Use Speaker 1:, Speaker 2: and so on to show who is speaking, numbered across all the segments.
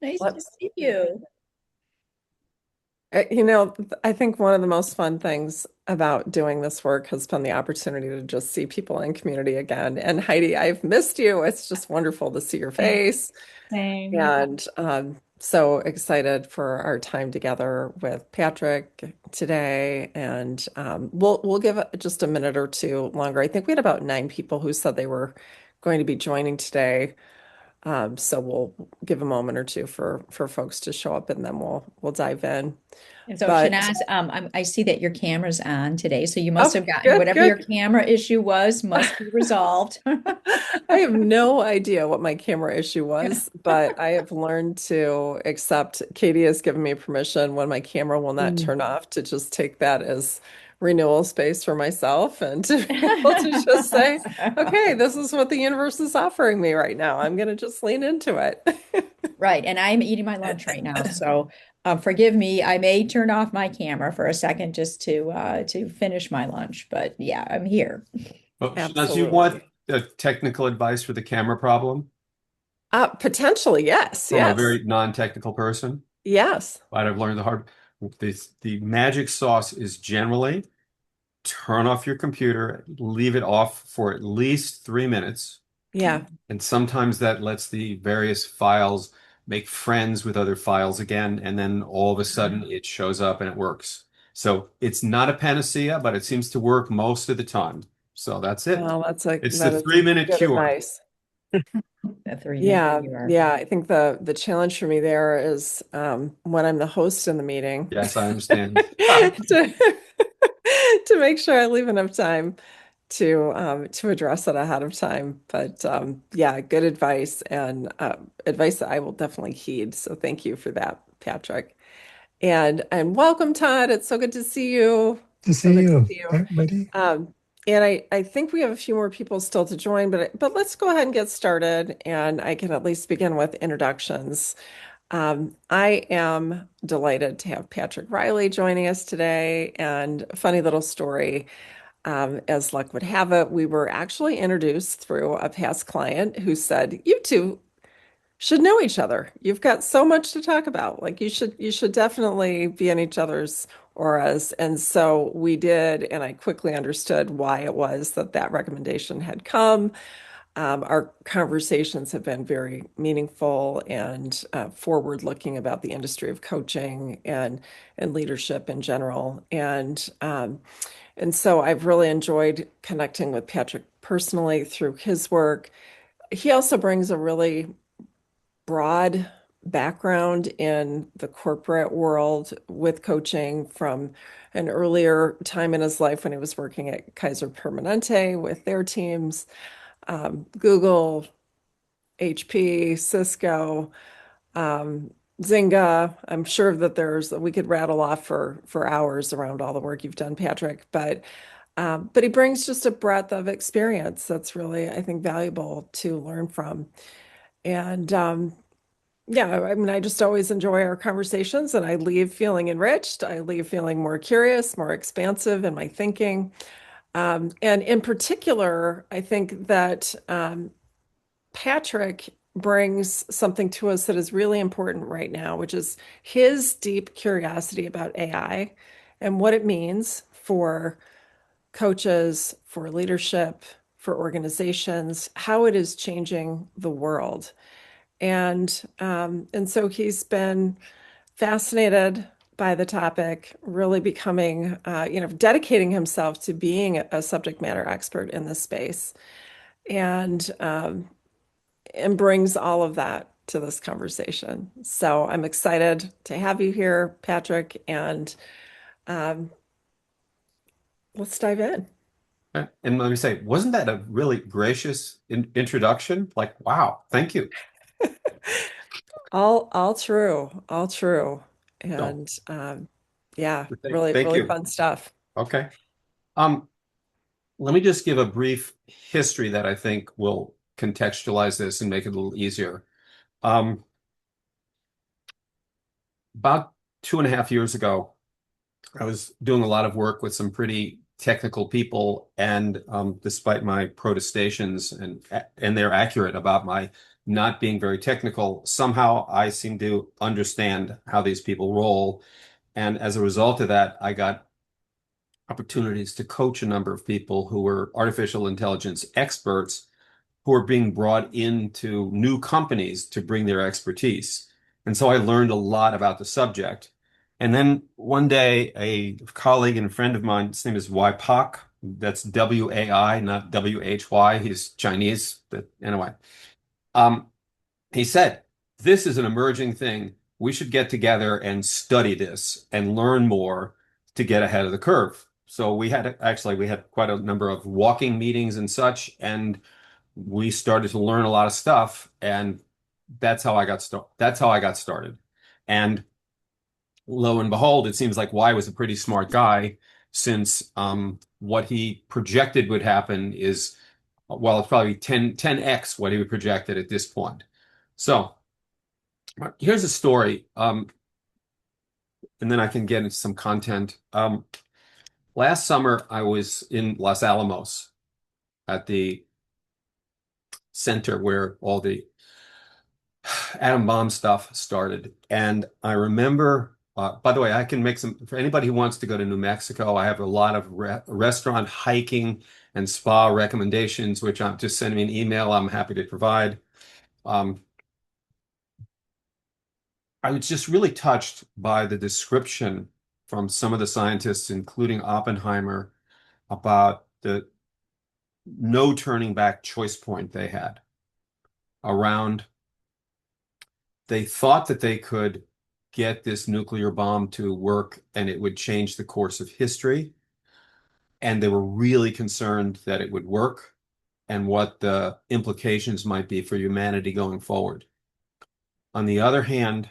Speaker 1: Nice to
Speaker 2: What,
Speaker 1: see you.
Speaker 2: I think one of the most fun things about doing this work has been the opportunity to just see people in community again. And Heidi, I've missed you. It's just wonderful to see your
Speaker 1: Same.
Speaker 2: face.
Speaker 1: Same.
Speaker 2: And so excited for our time together with Patrick today. And we'll give it just a minute or two longer. I think we had about 9 people who said they were going to be joining today. So we'll give a moment or two for folks to show up, and then we'll dive in.
Speaker 1: And so
Speaker 2: But
Speaker 1: Shanaz, I see that your camera's on today, so you must
Speaker 2: oh,
Speaker 1: have gotten
Speaker 2: good,
Speaker 1: whatever your
Speaker 2: good.
Speaker 1: camera issue was must be resolved.
Speaker 2: I have no idea what my camera issue was, but I have learned to accept. Katie has given me permission when my camera will not
Speaker 1: Mm.
Speaker 2: turn off to just take that as renewal space for myself and to be able to just say, okay, this is what the universe is offering me right now. I'm going to just lean into it.
Speaker 1: Right, and I'm eating my lunch right now, so forgive me. I may turn off my camera for a second just to finish my lunch, but yeah, I'm here.
Speaker 3: Well, Shanaz, you want
Speaker 2: Absolutely.
Speaker 3: technical advice for the camera problem
Speaker 2: Potentially, yes,
Speaker 3: from a
Speaker 2: yes,
Speaker 3: very non-technical person?
Speaker 2: yes.
Speaker 3: But I've learned the hard. The magic sauce is generally turn off your computer, leave it off for at least 3 minutes,
Speaker 2: Yeah.
Speaker 3: and sometimes that lets the various files make friends with other files again, and then all of a sudden it shows up and it works. So it's not a panacea, but it seems to work most of the time. So that's it.
Speaker 2: Well,
Speaker 3: It's the
Speaker 2: that is a
Speaker 3: 3 minute
Speaker 2: good
Speaker 3: cure.
Speaker 2: advice.
Speaker 1: A 3 minute
Speaker 2: Yeah,
Speaker 1: viewer.
Speaker 2: yeah. I think the challenge for me there is when I'm the host in the meeting
Speaker 3: Yes, I understand.
Speaker 2: to to make sure I leave enough time to address it ahead of time. But yeah, good advice and advice that I will definitely heed. So thank you for that, Patrick. And welcome, Todd. It's so good to see you.
Speaker 4: To
Speaker 2: So
Speaker 4: see
Speaker 2: good to
Speaker 4: you.
Speaker 2: see you.
Speaker 4: Hi, buddy.
Speaker 2: And I think we have a few more people still to join, but let's go ahead and get started, and I can at least begin with introductions. I am delighted to have Patrick Reilly joining us today, and a funny little story. As luck would have it, we were actually introduced through a past client who said, "You two should know each other. You've got so much to talk about. Like you should definitely be in each other's auras." And so we did, and I quickly understood why it was that that recommendation had come. Our conversations have been very meaningful and forward-looking about the industry of coaching and leadership in general. And so I've really enjoyed connecting with Patrick personally through his work. He also brings a really broad background in the corporate world with coaching from an earlier time in his life when he was working at Kaiser Permanente with their teams, Google, HP, Cisco, um, Zynga. I'm sure that we could rattle off for hours around all the work you've done, Patrick. But he brings just a breadth of experience that's really, I think, valuable to learn from. And yeah, I mean, I just always enjoy our conversations and I leave feeling enriched. I leave feeling more curious, more expansive in my thinking. And in particular, I think that Patrick brings something to us that is really important right now, which is his deep curiosity about AI and what it means for coaches, for leadership, for organizations, how it is changing the world. And so he's been fascinated by the topic, really becoming, dedicating himself to being a subject matter expert in this space, and and brings all of that to this conversation. So I'm excited to have you here, Patrick, and um, let's dive in.
Speaker 3: And let me say, wasn't that a really gracious introduction? Like, wow, thank you.
Speaker 2: All true, all true,
Speaker 3: So,
Speaker 2: and yeah, really,
Speaker 3: thank
Speaker 2: really
Speaker 3: you.
Speaker 2: fun stuff.
Speaker 3: Okay. Um, Let me just give a brief history that I think will contextualize this and make it a little easier. Um, about 2.5 years ago, I was doing a lot of work with some pretty technical people, and despite my protestations and they're accurate about my not being very technical, somehow I seem to understand how these people roll. And as a result of that, I got opportunities to coach a number of people who were artificial intelligence experts who are being brought into new companies to bring their expertise. And so I learned a lot about the subject. And then one day, a colleague and friend of mine, his name is Wai Pak, that's W-A-I, not W-H-Y. He's Chinese, but anyway. Um, he said, this is an emerging thing. We should get together and study this and learn more to get ahead of the curve. So we had quite a number of walking meetings and such, and we started to learn a lot of stuff, and that's how I got started. And lo and behold, it seems like Y was a pretty smart guy, since what he projected would happen is, well, it's probably 10x what he projected at this point. So here's a story, and then I can get into some content. Last summer, I was in Los Alamos at the center where all the atom bomb stuff started. And I remember, by the way, I can make some, for anybody who wants to go to New Mexico, I have a lot of restaurant, hiking, and spa recommendations, which I'm just sending me an email. I'm happy to provide. Um, I was just really touched by the description from some of the scientists, including Oppenheimer, about the no turning back choice point they had around. They thought that they could get this nuclear bomb to work and it would change the course of history. And they were really concerned that it would work and what the implications might be for humanity going forward. On the other hand,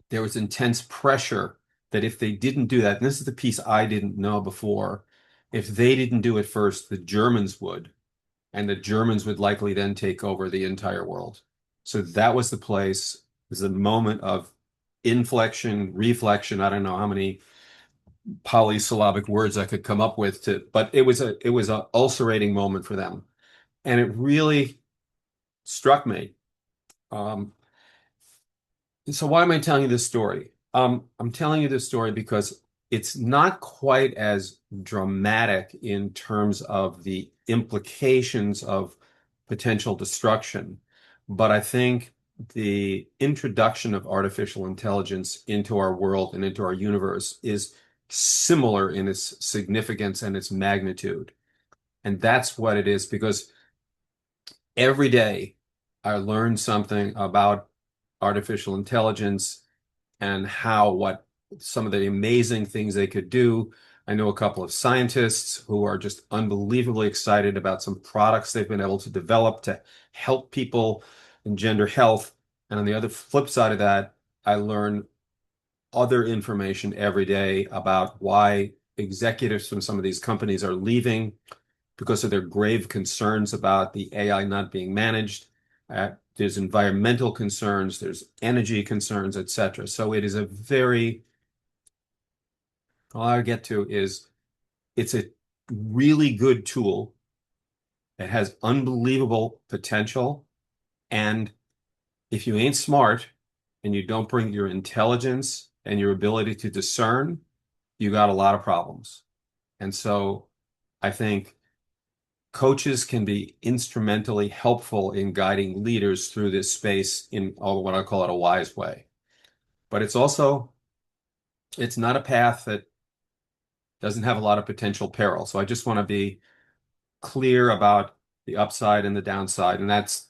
Speaker 3: there was intense pressure that if they didn't do that, and this is the piece I didn't know before, if they didn't do it first, the Germans would, and the Germans would likely then take over the entire world. So that was the place, was the moment of inflection, reflection. I don't know how many polysyllabic words I could come up with to, but it was a ulcerating moment for them. And it really struck me. Um, so why am I telling you this story? I'm telling you this story because it's not quite as dramatic in terms of the implications of potential destruction, but I think the introduction of artificial intelligence into our world and into our universe is similar in its significance and its magnitude. And that's what it is, because every day I learn something about artificial intelligence and what some of the amazing things they could do. I know a couple of scientists who are just unbelievably excited about some products they've been able to develop to help people engender health. And on the other flip side of that, I learn other information every day about why executives from some of these companies are leaving because of their grave concerns about the AI not being managed. There's environmental concerns, there's energy concerns, etc. So it is a very, all I get to is it's a really good tool. It has unbelievable potential. And if you ain't smart and you don't bring your intelligence and your ability to discern, you got a lot of problems. And so I think coaches can be instrumentally helpful in guiding leaders through this space in what I call it a wise way. But it's not a path that doesn't have a lot of potential peril. So I just want to be clear about the upside and the downside. And that's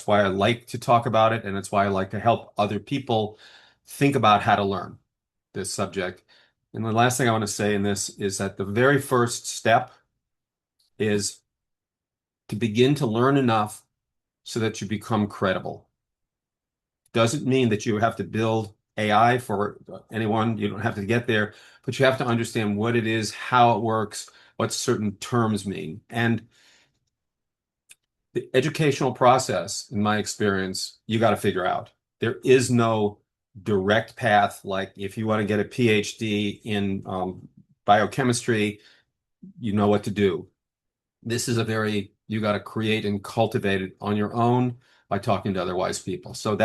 Speaker 3: why I like to talk about it. And that's why I like to help other people think about how to learn this subject. And the last thing I want to say in this is that the very first step is to begin to learn enough so that you become credible. Doesn't mean that you have to build AI for anyone. You don't have to get there, but you have to understand what it is, how it works, what certain terms mean. And the educational process, in my experience, you got to figure out. There is no direct path. Like if you want to get a PhD in biochemistry, you know what to do. This is a very You got to create and cultivate it on your own by talking to other wise people. So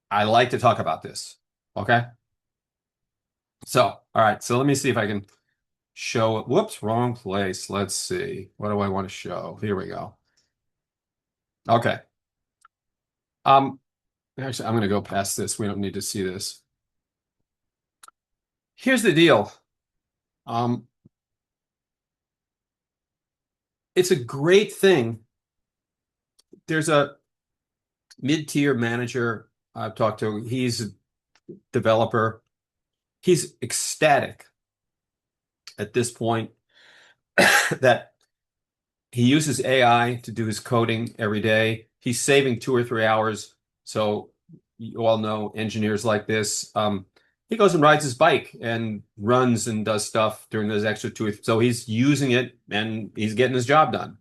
Speaker 3: I like to talk about this. Okay. So, all right. So let me see if I can show it. Whoops, wrong place. Let's see. What do I want to show? Here we go. Okay. Um, Actually, I'm going to go past this. We don't need to see this. Here's the deal. Um, it's a great thing. There's a mid-tier manager I've talked to. He's a developer. He's ecstatic at this point that he uses AI to do his coding every day. He's saving 2 or 3 hours. So you all know engineers like this. He goes and rides his bike and runs and does stuff during those extra two. So he's using it and he's getting his job done.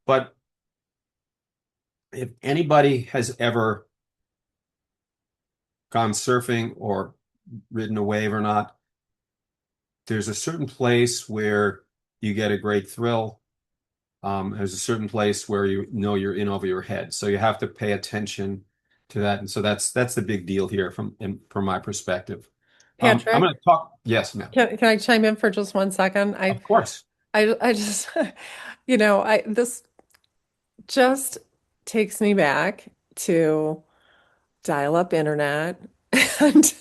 Speaker 3: But if anybody has ever gone surfing or ridden a wave or not, there's a certain place where you get a great thrill. There's a certain place where you know you're in over your head. So you have to pay attention to that. And so that's the big deal here from my perspective. I'm
Speaker 2: Patrick,
Speaker 3: going to talk. Yes, ma'am.
Speaker 2: can I chime in for just 1 second?
Speaker 3: Of course.
Speaker 2: I just, this just takes me back to dial-up internet and,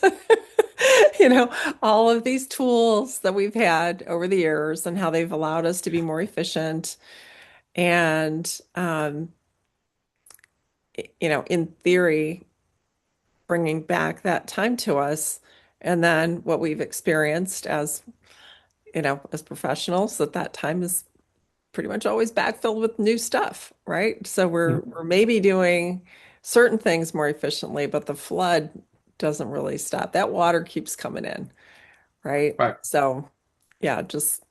Speaker 2: you know, all of these tools that we've had over the years and how they've allowed us to be more efficient. And, in theory, bringing back that time to us. And then what we've experienced as, as professionals, that time is pretty much always backfilled with new stuff, right? So we're maybe doing certain things more efficiently, but the flood doesn't really stop. That water keeps coming in, right?
Speaker 3: Right.
Speaker 2: So yeah, just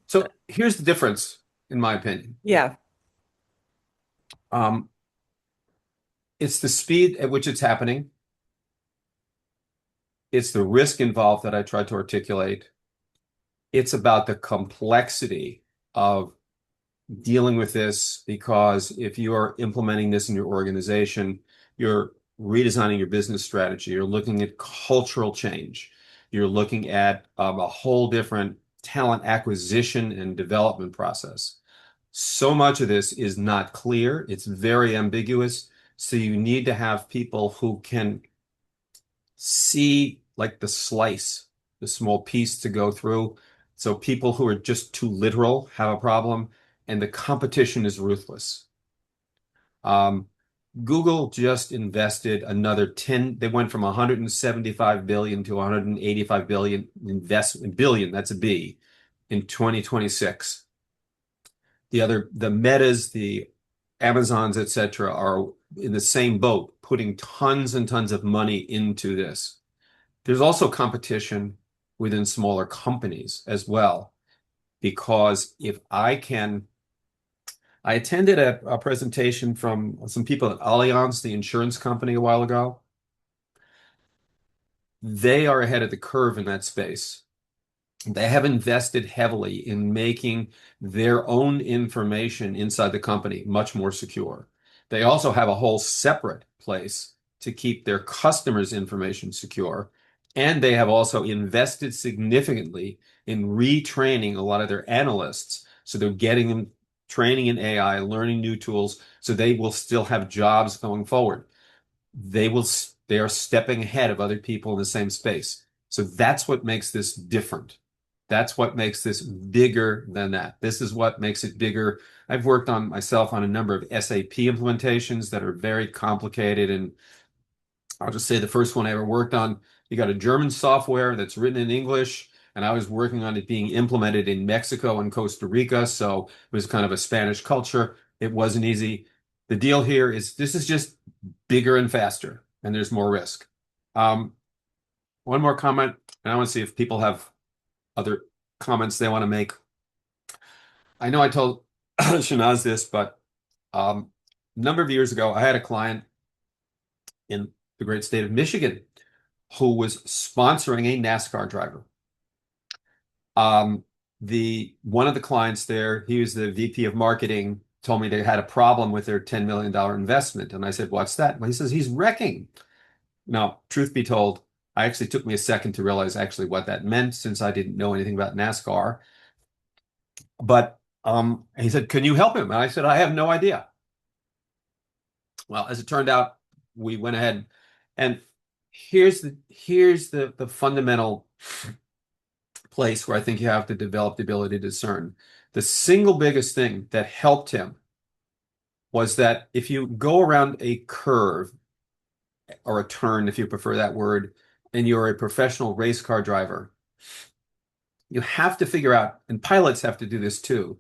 Speaker 3: So here's the difference, in my opinion.
Speaker 2: yeah,
Speaker 3: Um, it's the speed at which it's happening. It's the risk involved that I tried to articulate. It's about the complexity of dealing with this because if you are implementing this in your organization, you're redesigning your business strategy. You're looking at cultural change. You're looking at a whole different talent acquisition and development process. So much of this is not clear. It's very ambiguous. So you need to have people who can see like the slice, the small piece to go through. So people who are just too literal have a problem, and the competition is ruthless. Um, Google just invested another 10, they went from 175 billion to 185 billion investment billion, that's a B, in 2026. The Metas, the Amazons, etc., are in the same boat, putting tons and tons of money into this. There's also competition within smaller companies as well, because if I attended a presentation from some people at Allianz, the insurance company, a while ago. They are ahead of the curve in that space. They have invested heavily in making their own information inside the company much more secure. They also have a whole separate place to keep their customers' information secure. And they have also invested significantly in retraining a lot of their analysts. So they're getting them training in AI, learning new tools, so they will still have jobs going forward. They are stepping ahead of other people in the same space. So that's what makes this different. That's what makes this bigger than that. This is what makes it bigger. I've worked on myself on a number of SAP implementations that are very complicated. And I'll just say the first one I ever worked on, you got a German software that's written in English, and I was working on it being implemented in Mexico and Costa Rica. So it was kind of a Spanish culture. It wasn't easy. The deal here is this is just bigger and faster, and there's more risk. Um, One more comment, and I want to see if people have other comments they want to make. I know I told Shanaz this, but a number of years ago, I had a client in the great state of Michigan who was sponsoring a NASCAR driver. Um, the one of the clients there, he was the VP of marketing, told me they had a problem with their $10 million investment. And I said, what's that? Well, he says he's wrecking. Now, truth be told, I actually took me a second to realize actually what that meant since I didn't know anything about NASCAR. But he said, can you help him? And I said, I have no idea. Well, as it turned out, we went ahead and here's the fundamental place where I think you have to develop the ability to discern. The single biggest thing that helped him was that if you go around a curve or a turn, if you prefer that word, and you're a professional race car driver, you have to figure out, and pilots have to do this too,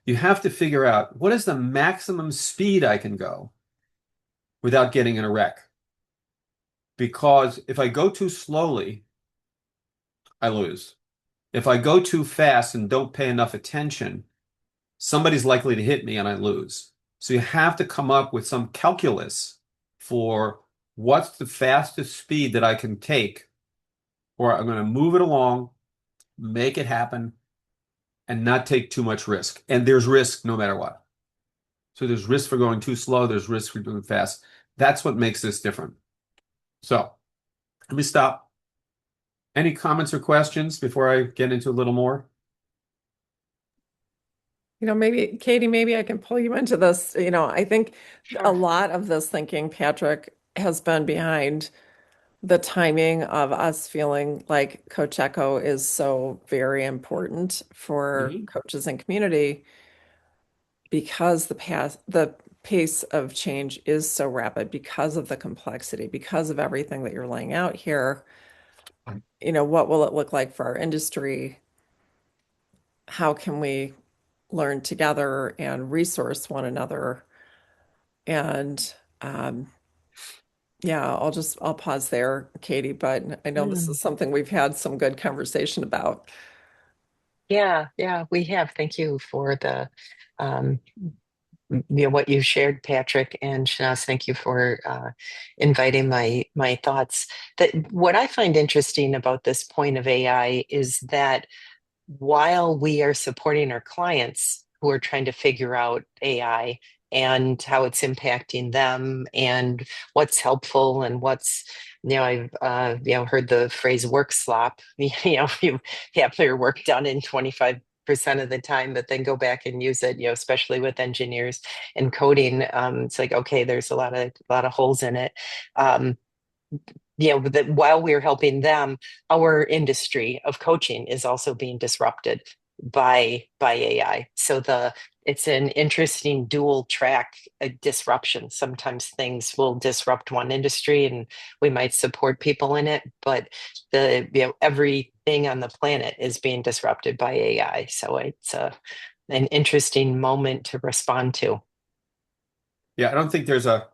Speaker 3: you have to figure out what is the maximum speed I can go without getting in a wreck. Because if I go too slowly, I lose. If I go too fast and don't pay enough attention, somebody's likely to hit me and I lose. So you have to come up with some calculus for what's the fastest speed that I can take, or I'm going to move it along, make it happen, and not take too much risk. And there's risk no matter what. So there's risk for going too slow, there's risk for doing fast. That's what makes this different. So let me stop. Any comments or questions before I get into a little more?
Speaker 2: Maybe Katie, maybe I can pull you into this. I think a
Speaker 4: Sure.
Speaker 2: lot of this thinking, Patrick, has been behind the timing of us feeling like Coach Echo is so very important for
Speaker 3: Mhm.
Speaker 2: coaches and community because the pace of change is so rapid because of the complexity, because of everything that you're laying out here. What will it look like for our industry? How can we learn together and resource one another? And yeah, I'll pause there, Katie, but I know this is
Speaker 4: Mm.
Speaker 2: something we've had some good conversation about.
Speaker 4: Yeah, yeah, we have. Thank you for the um, what you shared, Patrick and Shanaz. Thank you for inviting my thoughts. That what I find interesting about this point of AI is that while we are supporting our clients who are trying to figure out AI and how it's impacting them and what's helpful and what's, I've heard the phrase work slop. You have your work done in 25% of the time, but then go back and use it, especially with engineers and coding. It's like, okay, there's a lot of holes in it. Um, that while we're helping them, our industry of coaching is also being disrupted by AI. So it's an interesting dual track disruption. Sometimes things will disrupt one industry and we might support people in it, but everything on the planet is being disrupted by AI. So it's an interesting moment to respond to.
Speaker 3: Yeah, I don't think there's a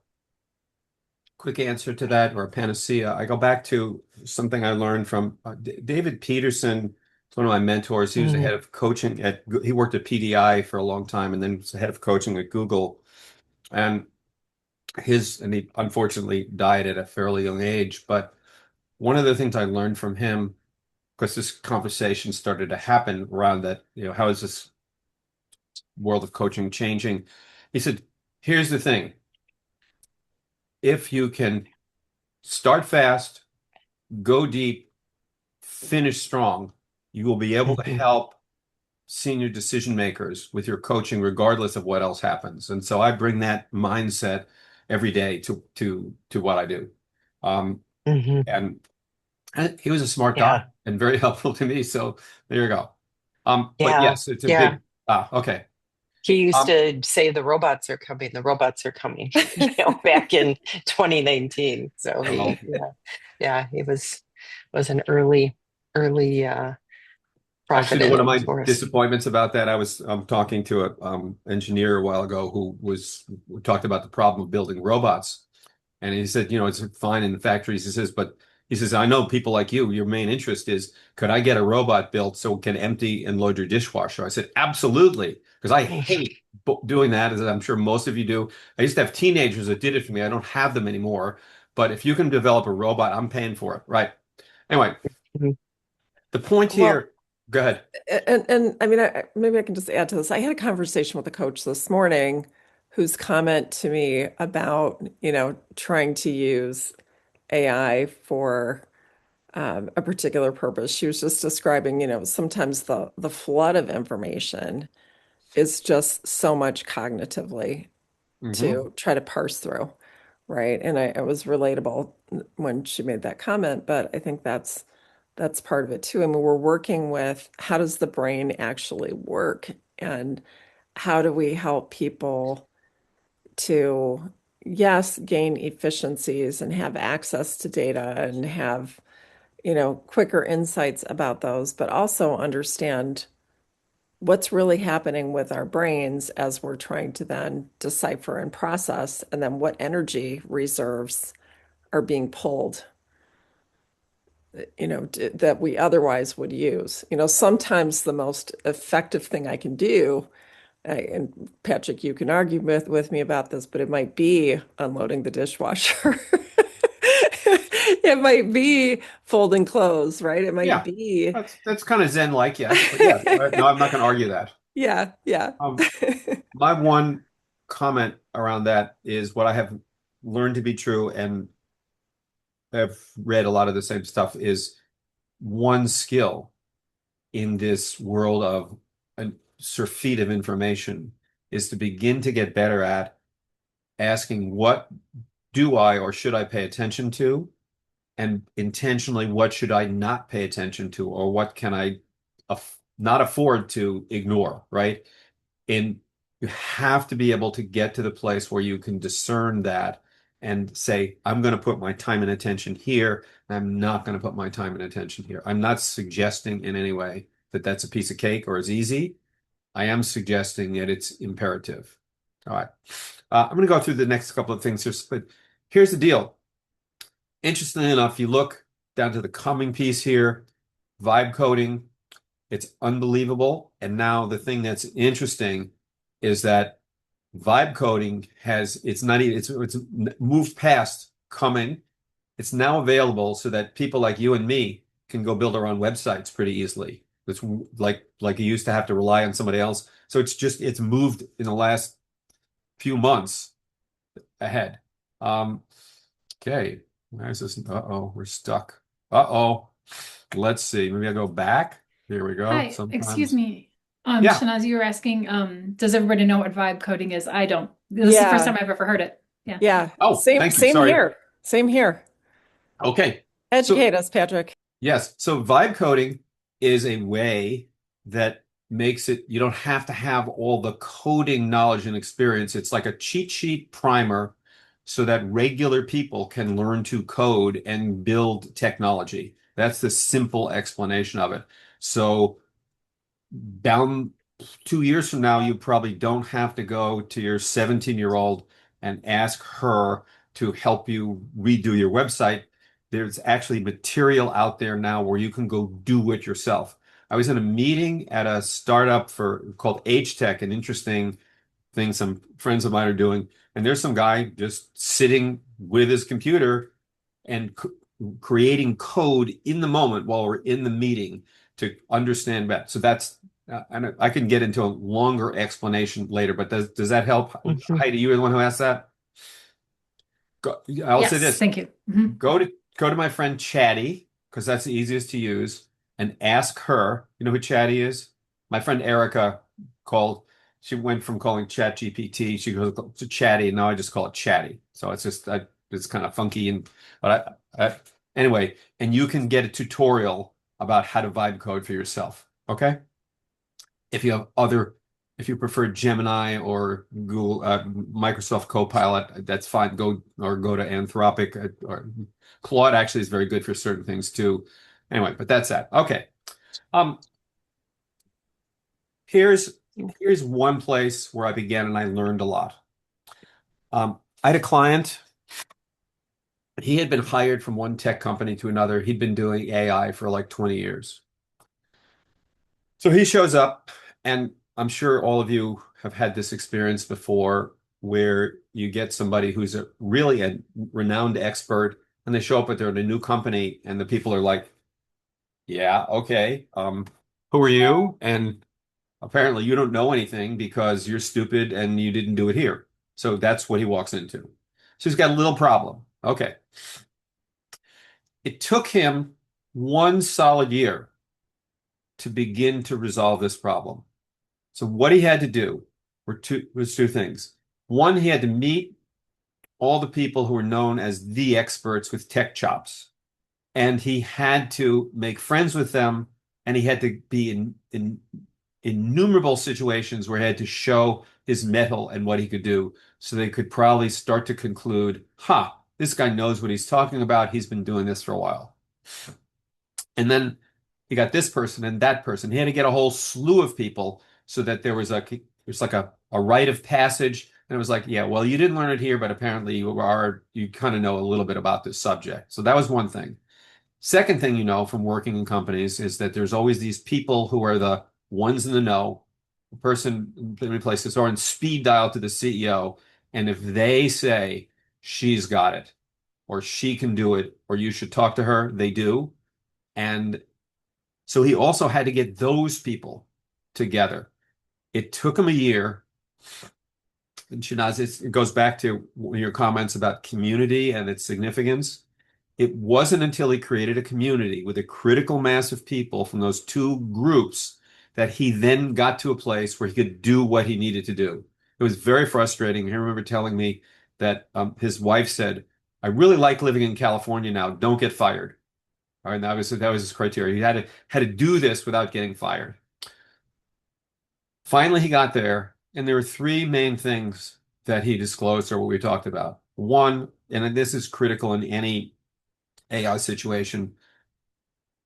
Speaker 3: quick answer to that or a panacea. I go back to something I learned from David Peterson. It's one of my mentors. He was the
Speaker 4: Mm,
Speaker 3: head of coaching he worked at PDI for a long time and then was the head of coaching at Google. And and he unfortunately died at a fairly young age. But one of the things I learned from him, because this conversation started to happen around that, how is this world of coaching changing? He said, here's the thing. If you can start fast, go deep, finish strong, you will be able to
Speaker 4: mhm,
Speaker 3: help senior decision makers with your coaching regardless of what else happens. And so I bring that mindset every day to what I do. Um,
Speaker 4: mhm.
Speaker 3: and, and he was a smart guy
Speaker 4: Yeah,
Speaker 3: and very helpful to me. So there you go. But
Speaker 4: yeah,
Speaker 3: yes, it's a
Speaker 4: yeah.
Speaker 3: big okay.
Speaker 4: He used
Speaker 3: Um,
Speaker 4: to say the robots are coming, the robots are coming, back in 2019. So
Speaker 3: well,
Speaker 4: yeah, he was an early
Speaker 3: actually, one
Speaker 4: provident
Speaker 3: of my
Speaker 4: for us.
Speaker 3: disappointments about that, I was talking to a engineer a while ago who talked about the problem of building robots. And he said, it's fine in the factories. He says, but he says, I know people like you, your main interest is, could I get a robot built so it can empty and load your dishwasher? I said, absolutely, because I hate doing that, as I'm sure most of you do. I used to have teenagers that did it for me. I don't have them anymore. But if you can develop a robot, I'm paying for it. Right. Anyway,
Speaker 4: Mhm.
Speaker 3: the point
Speaker 2: Well,
Speaker 3: here. Go ahead.
Speaker 2: And I mean, maybe I can just add to this. I had a conversation with a coach this morning whose comment to me about, trying to use AI for a particular purpose. She was just describing, sometimes the flood of information is just so much cognitively
Speaker 3: Hmm.
Speaker 2: to try to parse through, right? And it was relatable when she made that comment, but I think that's part of it too. I mean, we're working with how does the brain actually work, and how do we help people to, yes, gain efficiencies and have access to data and have, quicker insights about those, but also understand what's really happening with our brains as we're trying to then decipher and process, and then what energy reserves are being pulled, that we otherwise would use. Sometimes the most effective thing I can do, and Patrick, you can argue with me about this, but it might be unloading the dishwasher. It might be folding clothes, right? It might
Speaker 3: Yeah,
Speaker 2: be.
Speaker 3: that's kind of Zen-like, yes. But yeah, no, I'm not going to argue that.
Speaker 2: Yeah, yeah.
Speaker 3: Um, my one comment around that is what I have learned to be true, and I've read a lot of the same stuff, is one skill in this world of a surfeit of information is to begin to get better at asking what do I or should I pay attention to, and intentionally what should I not pay attention to, or what can I not afford to ignore, right? And you have to be able to get to the place where you can discern that and say, I'm going to put my time and attention here, and I'm not going to put my time and attention here. I'm not suggesting in any way that that's a piece of cake or is easy. I am suggesting that it's imperative. All right. I'm going to go through the next couple of things here, but here's the deal. Interestingly enough, you look down to the coming piece here, vibe coding, it's unbelievable. And now the thing that's interesting is that vibe coding has, it's not even, it's moved past coming. It's now available so that people like you and me can go build our own websites pretty easily. It's like you used to have to rely on somebody else. So it's moved in the last few months ahead. Um, okay, where is this? Uh-oh, we're stuck. Uh-oh. Let's see. Maybe I'll go back. Here we go.
Speaker 5: Hi, excuse
Speaker 3: Sometimes.
Speaker 5: me.
Speaker 3: Yeah.
Speaker 5: Shanaz, you were asking, does everybody know what vibe coding is? I don't. This is the first
Speaker 2: Yeah,
Speaker 5: time I've ever heard it. Yeah.
Speaker 2: yeah.
Speaker 3: Oh,
Speaker 2: Same,
Speaker 3: thank you.
Speaker 2: same
Speaker 3: Sorry.
Speaker 2: here. Same here.
Speaker 3: Okay. So,
Speaker 2: Educate us, Patrick.
Speaker 3: yes. So vibe coding is a way that makes it, you don't have to have all the coding knowledge and experience. It's like a cheat sheet primer so that regular people can learn to code and build technology. That's the simple explanation of it. So down 2 years from now, you probably don't have to go to your 17-year-old and ask her to help you redo your website. There's actually material out there now where you can go do it yourself. I was in a meeting at a startup called Age Tech, an interesting thing some friends of mine are doing. And there's some guy just sitting with his computer and creating code in the moment while we're in the meeting to understand better. So that's, and I can get into a longer explanation later, but does that help?
Speaker 4: Mhm.
Speaker 3: Heidi, you were the one who asked that? I'll say
Speaker 5: Yes,
Speaker 3: this.
Speaker 5: thank you. Mhm.
Speaker 3: Go to my friend Chatty, because that's the easiest to use, and ask her. You know who Chatty is? My friend Erica called. She went from calling Chat GPT. She goes to Chatty, and now I just call it Chatty. So it's just it's kind of funky, and but anyway, and you can get a tutorial about how to vibe code for yourself. Okay? If you have other, if you prefer Gemini or Google, Microsoft Copilot, that's fine. Go to Anthropic, or Claude actually is very good for certain things too. Anyway, but that's that. Okay. Um, here's here's one place where I began and I learned a lot. I had a client. He had been hired from one tech company to another. He'd been doing AI for like 20 years. So he shows up, and I'm sure all of you have had this experience before where you get somebody who's really a renowned expert, and they show up at their new company, and the people are like, yeah, okay, who are you? And apparently you don't know anything because you're stupid and you didn't do it here. So that's what he walks into. So he's got a little problem. Okay. It took him 1 solid year to begin to resolve this problem. So what he had to do was two things. One, he had to meet all the people who were known as the experts with tech chops. And he had to make friends with them, and he had to be in innumerable situations where he had to show his mettle and what he could do. So they could probably start to conclude, this guy knows what he's talking about. He's been doing this for a while. And then he got this person and that person. He had to get a whole slew of people so that there's like a rite of passage. And it was like, yeah, well, you didn't learn it here, but apparently you kind of know a little bit about this subject. So that was one thing. Second thing you know from working in companies is that there's always these people who are the ones in the know, the person in places or on speed dial to the CEO. And if they say she's got it, or she can do it, or you should talk to her, they do. And so he also had to get those people together. It took him a year. And Shanaz, it goes back to your comments about community and its significance. It wasn't until he created a community with a critical mass of people from those two groups that he then got to a place where he could do what he needed to do. It was very frustrating. I remember telling me that his wife said, I really like living in California now. Don't get fired. All right, and that was his criteria. He had to do this without getting fired. Finally, he got there, and there were three main things that he disclosed or what we talked about. One, and this is critical in any AI situation,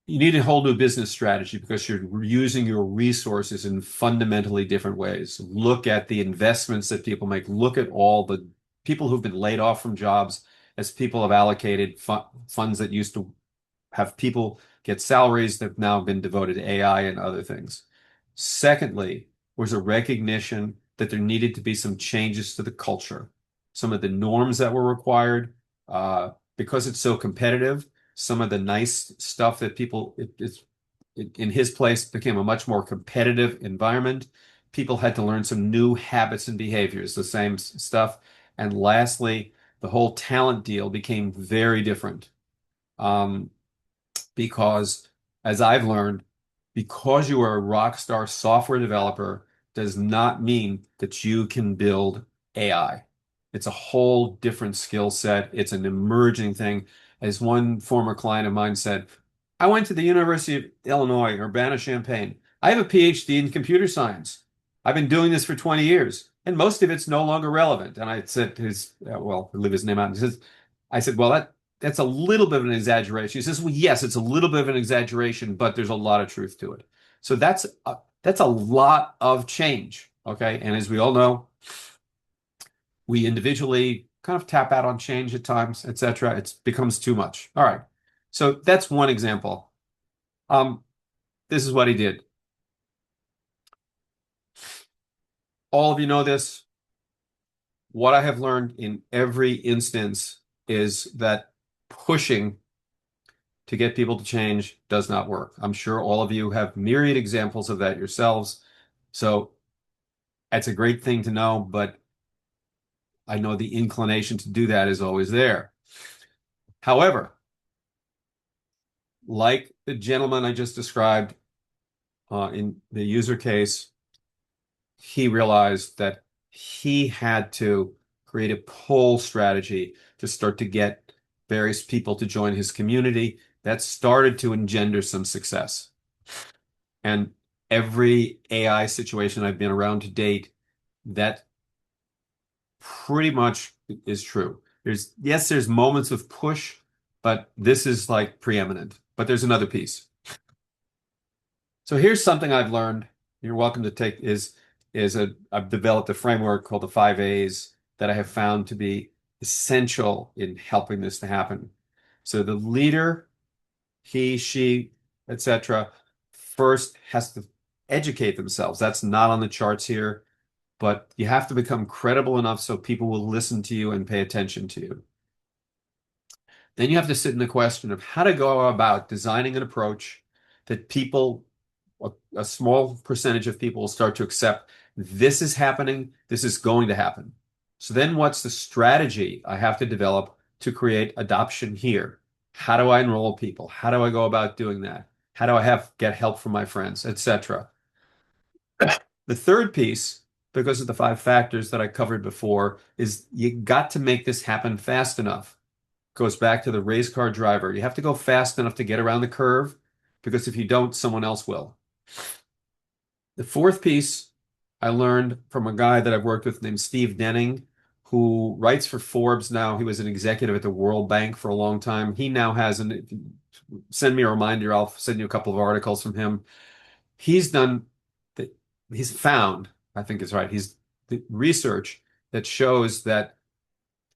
Speaker 3: you need a whole new business strategy because you're using your resources in fundamentally different ways. Look at the investments that people make. Look at all the people who've been laid off from jobs as people have allocated funds that used to have people get salaries that have now been devoted to AI and other things. Secondly, was a recognition that there needed to be some changes to the culture, some of the norms that were required, because it's so competitive. Some of the nice stuff that in his place became a much more competitive environment. People had to learn some new habits and behaviors, the same stuff. And lastly, the whole talent deal became very different. Because as I've learned, because you are a rock star software developer does not mean that you can build AI. It's a whole different skill set. It's an emerging thing. As one former client of mine said, I went to the University of Illinois, Urbana-Champaign. I have a PhD in computer science. I've been doing this for 20 years, and most of it's no longer relevant. And I said to leave his name out. And I said, well, that's a little bit of an exaggeration. He says, well, yes, it's a little bit of an exaggeration, but there's a lot of truth to it. So that's a lot of change. Okay. And as we all know, we individually kind of tap out on change at times, etc. It becomes too much. All right. So that's one example. This is what he did. All of you know this. What I have learned in every instance is that pushing to get people to change does not work. I'm sure all of you have myriad examples of that yourselves. So that's a great thing to know, but I know the inclination to do that is always there. However, like the gentleman I just described in the user case, he realized that he had to create a pull strategy to start to get various people to join his community. That started to engender some success. And every AI situation I've been around to date, that pretty much is true. There's moments of push, but this is like preeminent. But there's another piece. So here's something I've learned. You're welcome to take I've developed a framework called the 5 A's that I have found to be essential in helping this to happen. So the leader, he, she, etc., first has to educate themselves. That's not on the charts here, but you have to become credible enough so people will listen to you and pay attention to you. Then you have to sit in the question of how to go about designing an approach that people a small percentage of people will start to accept this is happening, this is going to happen. So then what's the strategy I have to develop to create adoption here? How do I enroll people? How do I go about doing that? How do I get help from my friends, etc.? The third piece, because of the 5 factors that I covered before, is you got to make this happen fast enough. Goes back to the race car driver. You have to go fast enough to get around the curve, because if you don't, someone else will. The fourth piece I learned from a guy that I've worked with named Steve Denning, who writes for Forbes now. He was an executive at the World Bank for a long time. He now has send me a reminder, I'll send you a couple of articles from him. He's done that, he's found, I think is right, he's the research that shows that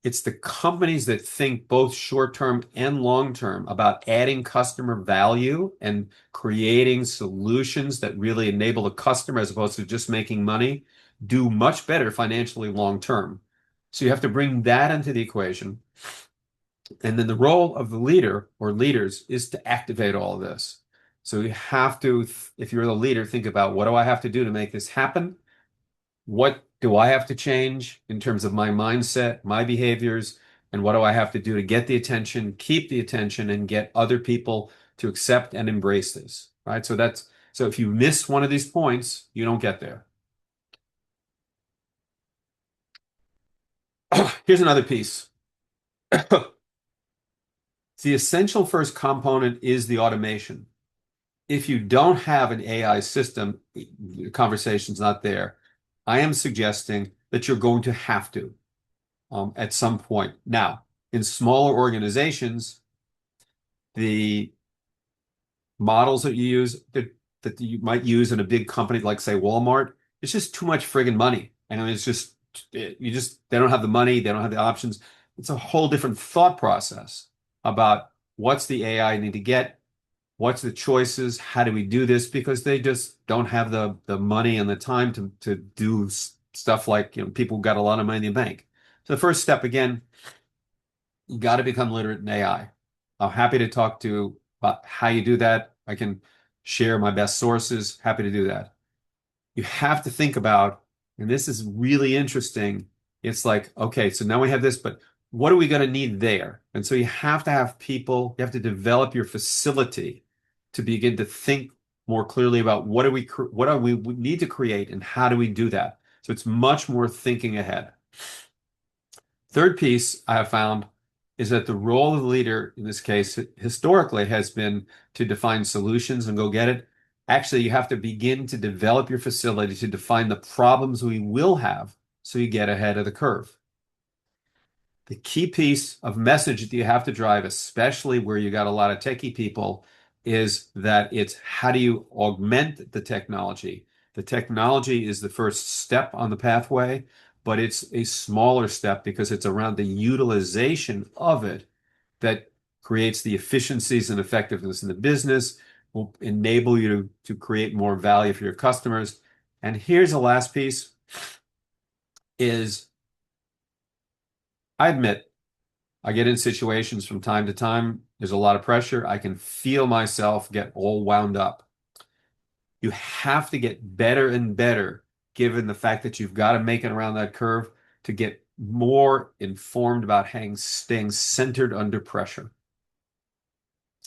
Speaker 3: it's the companies that think both short-term and long-term about adding customer value and creating solutions that really enable the customer as opposed to just making money do much better financially long-term. So you have to bring that into the equation. And then the role of the leader or leaders is to activate all of this. So you have to, if you're the leader, think about what do I have to do to make this happen? What do I have to change in terms of my mindset, my behaviors, and what do I have to do to get the attention, keep the attention, and get other people to accept and embrace this, right? So if you miss one of these points, you don't get there. Here's another piece. The essential first component is the automation. If you don't have an AI system, the conversation's not there. I am suggesting that you're going to have to at some point. Now, in smaller organizations, the models that you use that you might use in a big company like, say, Walmart, it's just too much friggin' money. And it's just they don't have the money, they don't have the options. It's a whole different thought process about what's the AI need to get, what's the choices, how do we do this, because they just don't have the money and the time to do stuff like, people who got a lot of money in the bank. So the first step, again, you got to become literate in AI. I'm happy to talk to about how you do that. I can share my best sources. Happy to do that. You have to think about, and this is really interesting. It's like, okay, so now we have this, but what are we going to need there? And so you have to have people, you have to develop your facility to begin to think more clearly about what do we need to create and how do we do that? So it's much more thinking ahead. Third piece I have found is that the role of the leader, in this case, historically has been to define solutions and go get it. Actually, you have to begin to develop your facility to define the problems we will have so you get ahead of the curve. The key piece of message that you have to drive, especially where you got a lot of techie people, is that it's how do you augment the technology? The technology is the first step on the pathway, but it's a smaller step because it's around the utilization of it that creates the efficiencies and effectiveness in the business, will enable you to create more value for your customers. And here's the last piece is I admit I get in situations from time to time. There's a lot of pressure. I can feel myself get all wound up. You have to get better and better, given the fact that you've got to make it around that curve to get more informed about staying centered under pressure.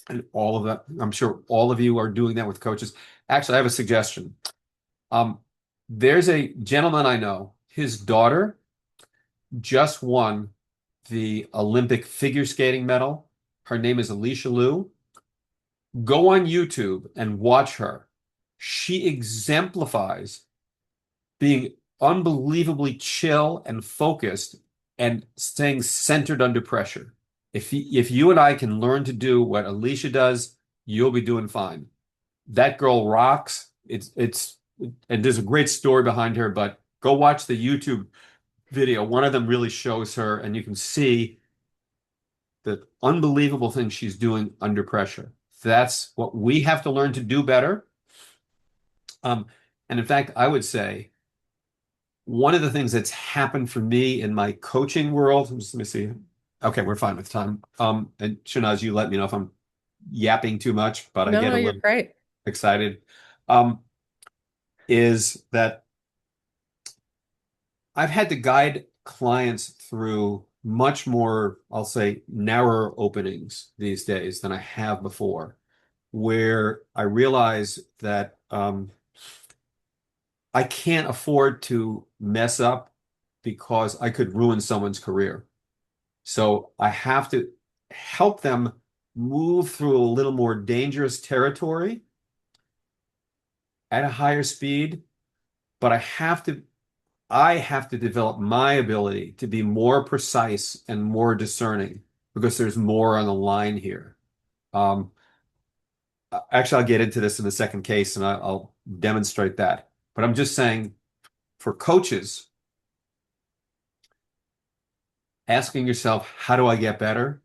Speaker 3: And all of that, I'm sure all of you are doing that with coaches. Actually, I have a suggestion. There's a gentleman I know, his daughter just won the Olympic figure skating medal. Her name is Alicia Liu. Go on YouTube and watch her. She exemplifies being unbelievably chill and focused and staying centered under pressure. If you and I can learn to do what Alicia does, you'll be doing fine. That girl rocks. And there's a great story behind her, but go watch the YouTube video. One of them really shows her, and you can see the unbelievable things she's doing under pressure. That's what we have to learn to do better. And in fact, I would say one of the things that's happened for me in my coaching world, let me see. Okay, we're fine with time. And Shanaz, you let me know if I'm yapping too much, but I get a
Speaker 2: No, you're
Speaker 3: little
Speaker 2: great.
Speaker 3: excited. um, is that I've had to guide clients through much more, I'll say, narrower openings these days than I have before, where I realize that I can't afford to mess up because I could ruin someone's career. So I have to help them move through a little more dangerous territory at a higher speed, but I have to develop my ability to be more precise and more discerning because there's more on the line here. Um, Actually, I'll get into this in the second case and I'll demonstrate that. But I'm just saying for coaches, asking yourself, how do I get better?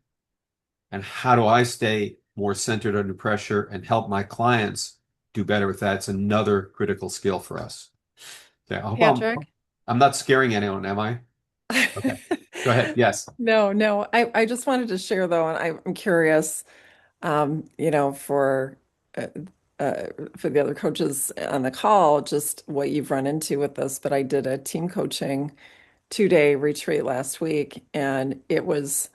Speaker 3: And how do I stay more centered under pressure and help my clients do better with that? It's another critical skill for us. Okay, I hope
Speaker 2: Patrick?
Speaker 3: I'm not scaring anyone, am I? Okay, go ahead. Yes.
Speaker 2: No, no. I just wanted to share though, and I'm curious, for uh, uh, for the other coaches on the call, just what you've run into with this. But I did a team coaching 2-day retreat last week, and it was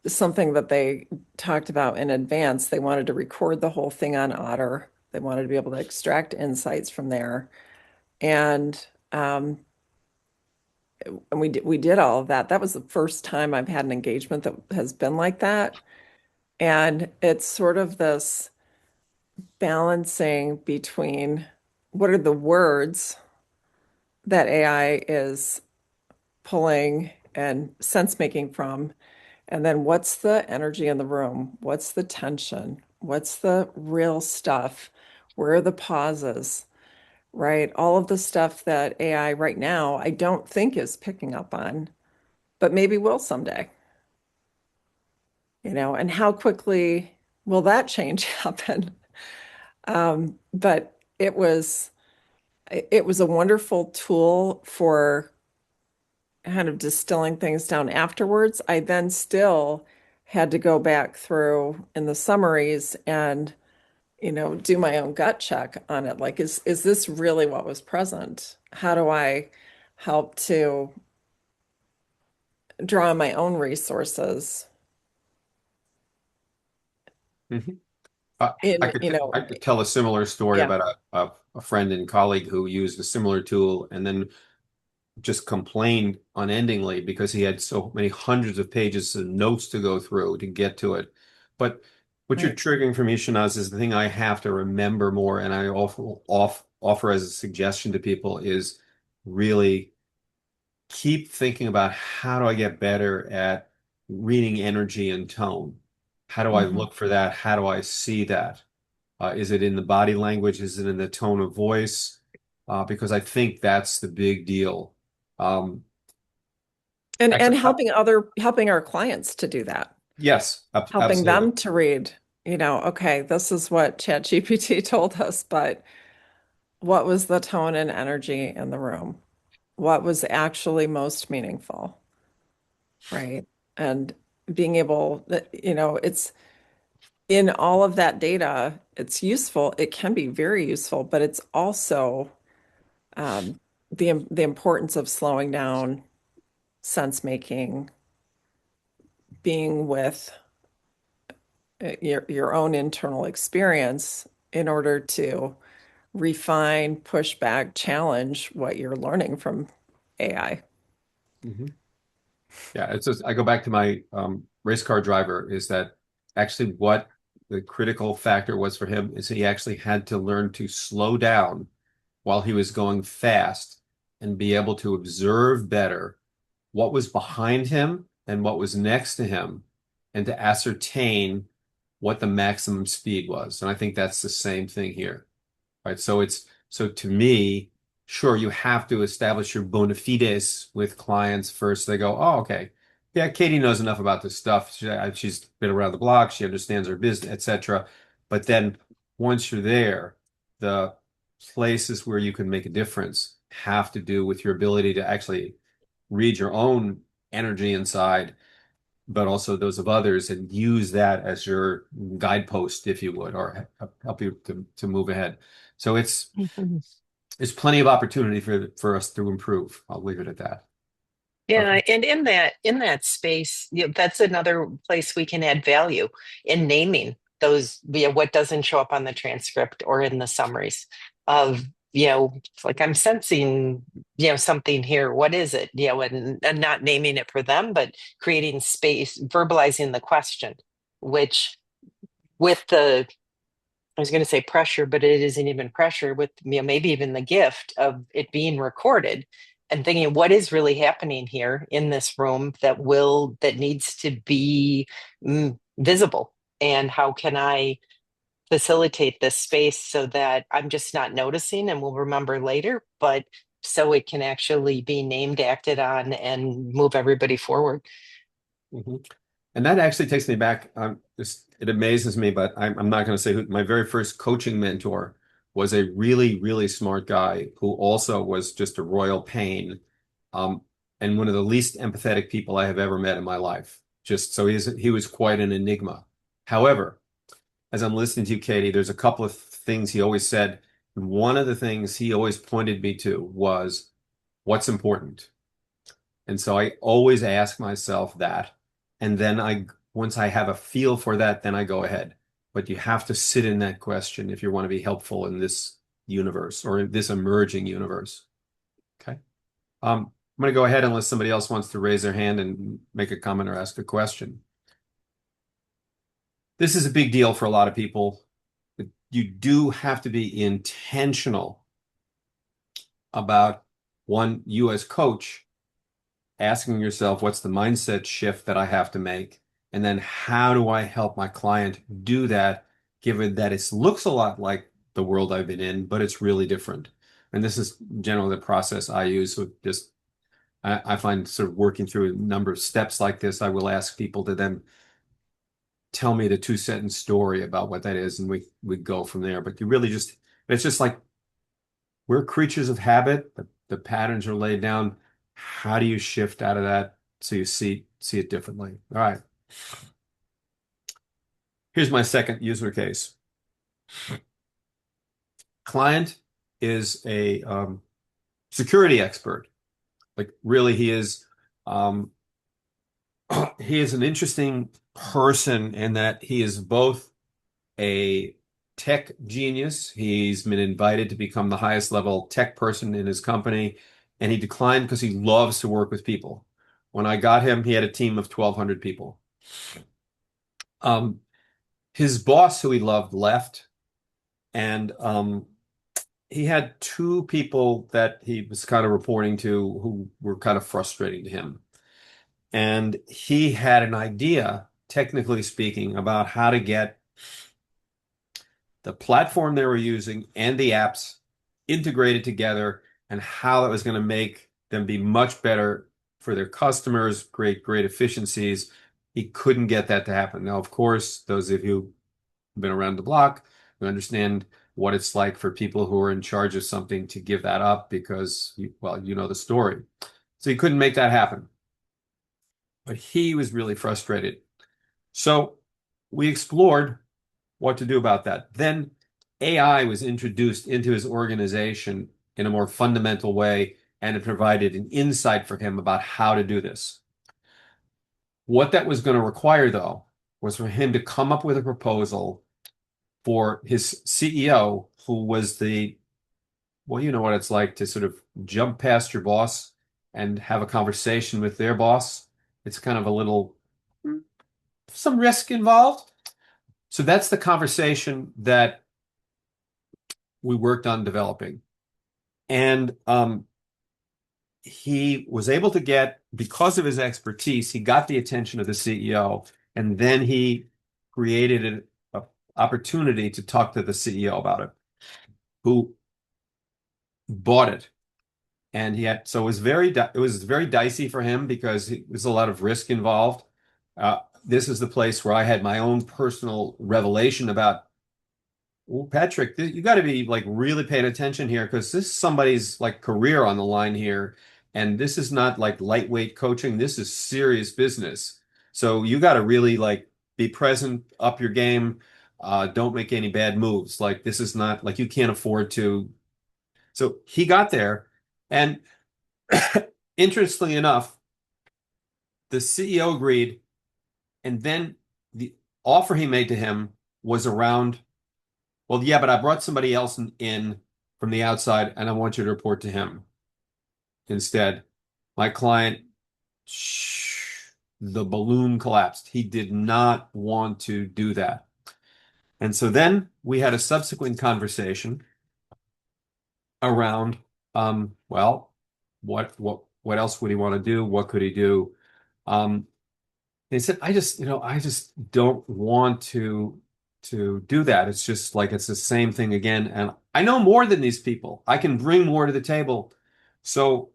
Speaker 2: something that they talked about in advance. They wanted to record the whole thing on Otter. They wanted to be able to extract insights from there. And and we did all of that. That was the first time I've had an engagement that has been like that. And it's sort of this balancing between what are the words that AI is pulling and sense making from, and then what's the energy in the room? What's the tension? What's the real stuff? Where are the pauses? Right? All of the stuff that AI right now I don't think is picking up on, but maybe will someday. And how quickly will that change happen? But it was a wonderful tool for kind of distilling things down afterwards. I then still had to go back through in the summaries and, do my own gut check on it. Like, is this really what was present? How do I help to draw on my own resources
Speaker 3: Mhm. Uh,
Speaker 2: in,
Speaker 3: I could tell a similar story
Speaker 2: yeah,
Speaker 3: about a friend and colleague who used a similar tool and then just complained unendingly because he had so many hundreds of pages of notes to go through to get to it. But what you're
Speaker 2: right.
Speaker 3: triggering for me, Shanaz, is the thing I have to remember more, and I offer as a suggestion to people is really keep thinking about how do I get better at reading energy and tone? How do I
Speaker 2: Mhm.
Speaker 3: look for that? How do I see that? Is it in the body language? Is it in the tone of voice? Because I think that's the big deal. Um,
Speaker 2: And
Speaker 3: actually,
Speaker 2: helping our clients to do that,
Speaker 3: yes,
Speaker 2: helping
Speaker 3: absolutely.
Speaker 2: them to read, okay, this is what ChatGPT told us, but what was the tone and energy in the room? What was actually most meaningful, right? And being able that, it's in all of that data, it's useful. It can be very useful, but it's also the importance of slowing down, sense making, being with your own internal experience in order to refine, push back, challenge what you're learning from AI.
Speaker 3: Mhm. Yeah, it's just I go back to my race car driver is that actually what the critical factor was for him is he actually had to learn to slow down while he was going fast and be able to observe better what was behind him and what was next to him and to ascertain what the maximum speed was. And I think that's the same thing here. Right. So to me, sure, you have to establish your bona fides with clients first. They go, oh, okay. Yeah, Katie knows enough about this stuff. She's been around the block, she understands her business, etc. But then once you're there, the places where you can make a difference have to do with your ability to actually read your own energy inside, but also those of others, and use that as your guidepost, if you would, or help you to move ahead. So it's plenty of opportunity for us to improve. I'll leave it at that.
Speaker 4: Yeah,
Speaker 3: Okay.
Speaker 4: and in that space, that's another place we can add value in naming those, what doesn't show up on the transcript or in the summaries of, like I'm sensing, something here. What is it? And not naming it for them, but creating space, verbalizing the question, which with the I was going to say pressure, but it isn't even pressure with maybe even the gift of it being recorded and thinking what is really happening here in this room that needs to be visible, and how can I facilitate this space so that I'm just not noticing and will remember later, but so it can actually be named, acted on, and move everybody forward.
Speaker 3: Mhm. And that actually takes me back. It amazes me, but I'm not going to say who. My very first coaching mentor was a really, really smart guy who also was just a royal pain, um, and one of the least empathetic people I have ever met in my life. Just so he was quite an enigma. However, as I'm listening to you, Katie, there's a couple of things he always said. And one of the things he always pointed me to was what's important. And so I always ask myself that. And then once I have a feel for that, then I go ahead. But you have to sit in that question if you want to be helpful in this universe or this emerging universe. Okay. I'm going to go ahead unless somebody else wants to raise their hand and make a comment or ask a question. This is a big deal for a lot of people. You do have to be intentional about you as coach asking yourself, what's the mindset shift that I have to make? And then how do I help my client do that, given that it looks a lot like the world I've been in, but it's really different. And this is generally the process I use. So I find sort of working through a number of steps like this, I will ask people to then tell me the two-sentence story about what that is, and we go from there. But it's just like we're creatures of habit. The patterns are laid down. How do you shift out of that so you see it differently? All right. Here's my second user case. Client is a security expert. Like really, um, he is an interesting person in that he is both a tech genius. He's been invited to become the highest level tech person in his company, and he declined because he loves to work with people. When I got him, he had a team of 1,200 people. Um, his boss, who he loved, left, and he had two people that he was kind of reporting to who were kind of frustrating to him. And he had an idea, technically speaking, about how to get the platform they were using and the apps integrated together and how that was going to make them be much better for their customers, great efficiencies. He couldn't get that to happen. Now, of course, those of you who've been around the block, you understand what it's like for people who are in charge of something to give that up because, well, you know the story. So he couldn't make that happen. But he was really frustrated. So we explored what to do about that. Then AI was introduced into his organization in a more fundamental way, and it provided an insight for him about how to do this. What that was going to require, though, was for him to come up with a proposal for his CEO, who was well, you know what it's like to sort of jump past your boss and have a conversation with their boss. It's kind of some risk involved. So that's the conversation that we worked on developing. And he was able to because of his expertise, he got the attention of the CEO, and then he created an opportunity to talk to the CEO about it, who bought it. And so it was very dicey for him because there's a lot of risk involved. This is the place where I had my own personal revelation about, well, Patrick, you got to be like really paying attention here because this is somebody's like career on the line here. And this is not like lightweight coaching. This is serious business. So you got to really like be present, up your game. Don't make any bad moves. Like this is not like you can't afford to. So he got there, and interestingly enough, the CEO agreed, and then the offer he made to him was around, well, yeah, but I brought somebody else in from the outside, and I want you to report to him instead. My client, the balloon collapsed. He did not want to do that. And so then we had a subsequent conversation around, well, what else would he want to do? What could he do? Um, They said, I just don't want to do that. It's just like it's the same thing again. And I know more than these people. I can bring more to the table. So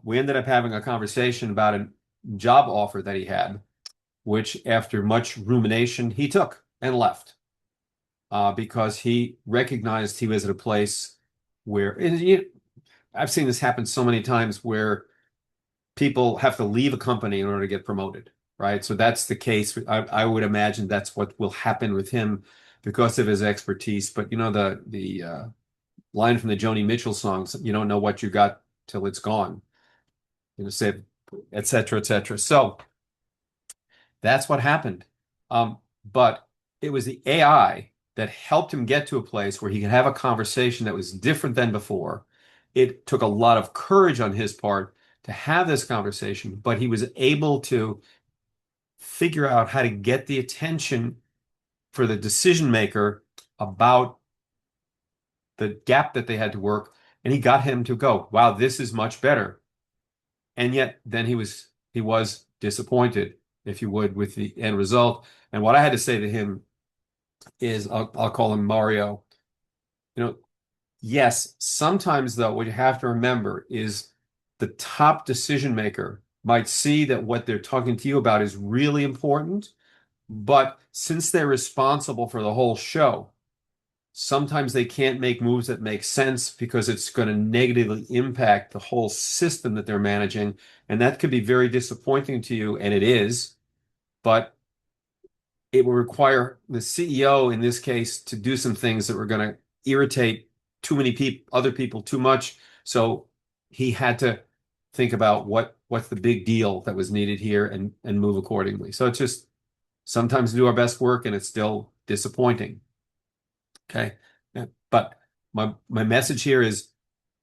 Speaker 3: we ended up having a conversation about a job offer that he had, which after much rumination, he took and left because he recognized he was at a place where I've seen this happen so many times where people have to leave a company in order to get promoted, right? So that's the case. I would imagine that's what will happen with him because of his expertise. But you know the line from the Joni Mitchell songs, you don't know what you got till it's gone. You know, say, et cetera, et cetera. So that's what happened. But it was the AI that helped him get to a place where he could have a conversation that was different than before. It took a lot of courage on his part to have this conversation, but he was able to figure out how to get the attention for the decision maker about the gap that they had to work. And he got him to go, wow, this is much better. And yet then he was disappointed, if you would, with the end result. And what I had to say to him is I'll call him Mario. You know, yes, sometimes though, what you have to remember is the top decision maker might see that what they're talking to you about is really important, but since they're responsible for the whole show, sometimes they can't make moves that make sense because it's going to negatively impact the whole system that they're managing. And that could be very disappointing to you, and it is, but it will require the CEO in this case to do some things that were going to irritate too many people, other people too much. So he had to think about what's the big deal that was needed here and move accordingly. So it's just sometimes we do our best work and it's still disappointing. Okay. Yeah. But my message here is